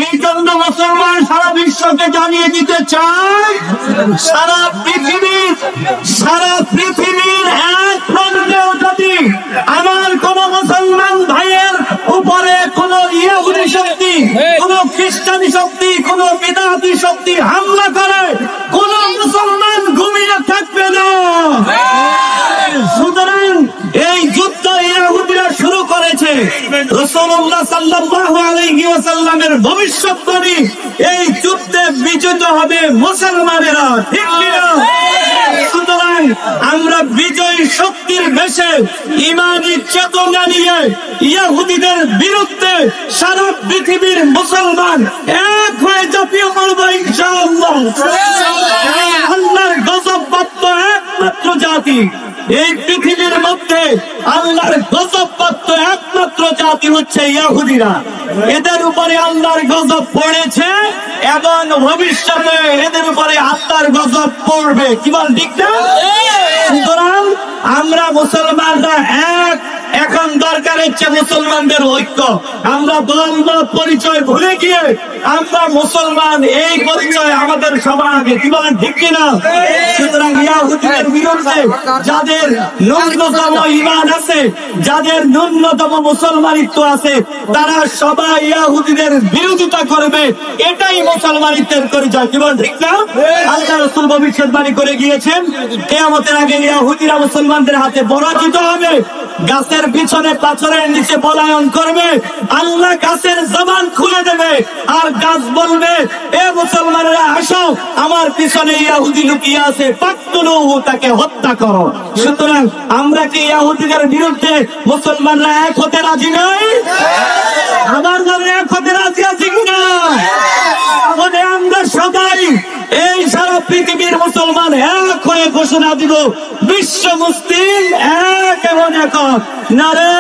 এই জন্য মুসলমান সারা বিশ্বকে জানিয়ে দিতে চায়, সারা পৃথিবীর এক প্রান্তেও যদি আমার কোন মুসলমান ভাইয়ের উপরে কোন ইহুদি শক্তি, কোন খ্রিস্টানি শক্তি, কোন বিদআতি শক্তি হামলা করে, কোন মুসলমান ঘুমিয়ে থাকবে না। সুতরাং এই যুদ্ধ ইহুদিরা শুরু করেছে। রাসূলুল্লাহ সাল্লাল্লাহু আলাইহি ওয়াসাল্লামের ভবিষ্যৎবাণী, এই যুদ্ধে বিজয়ী হবে মুসলমানেরা, ঠিক কিনা? সুতরাং আমরা বিজয়ী শক্তির বেশে ঈমানী চেতনা নিয়ে ইহুদিদের বিরুদ্ধে সারা পৃথিবীর মুসলমান এক হয়ে ঝাঁপিয়ে পড়ব ইনশাআল্লাহ। আল্লাহর গজবপ্রাপ্ত একমাত্র জাতি এই পৃথিবীর মধ্যে, আল্লাহর গজবপ্রাপ্ত একমাত্র জাতি হচ্ছে ইহুদিরা। এদের উপরে আল্লাহর গজব পড়েছে এবং ভবিষ্যতে এদের উপরে আল্লাহর গজব পড়বে। কি বল, ঠিক না? সুতরাং আমরা মুসলমানরা এক, এখন দরকার হচ্ছে মুসলমানদের ঐক্য। আমরা ধর্ম পরিচয় ভুলে গিয়ে আমরা মুসলমান, এই পরিচয় আমাদের সবার আগে। কি বলেন, ঠিক কিনা? সুতরাং ইহুদিদের বিরুদ্ধে যাদের ন্যূনতম ঈমান আছে, যাদের ন্যূনতম মুসলমানিত্ব আছে, তারা সবাই ইহুদিদের বিরোধিতা করবে। এটাই মুসলমানিত্বের পরিচয়। কি বলেন, ঠিক না? আল্লাহ রাসূল ভবিষ্যৎবাণী করে গিয়েছেন, কিয়ামতের আগে ইহুদিরা মুসলমানদের হাতে পরাজিত হবে, গাছের পিছনে পাথরের নিচে পলায়ন করবে, আল্লাহ গাছের জবান খুলে দেবে, আর গাছ বলবে, এ মুসলমানেরা আসো, আমার পিছনে ইহুদি লুকিয়ে আছে, ফাকতুলুহু, তাকে হত্যা করো। সুতরাং আমরা কি ইহুদিদের বিরুদ্ধে মুসলমানরা এক হতে রাজি নই? আমার নামে এক হতে রাজি আছি কিনা? তাহলে আমরা সবাই এই সারা পৃথিবীর মুসলমান এক হয়ে ঘোষণা দিব, বিশ্ব মুসলিম এক এবং একক। নারে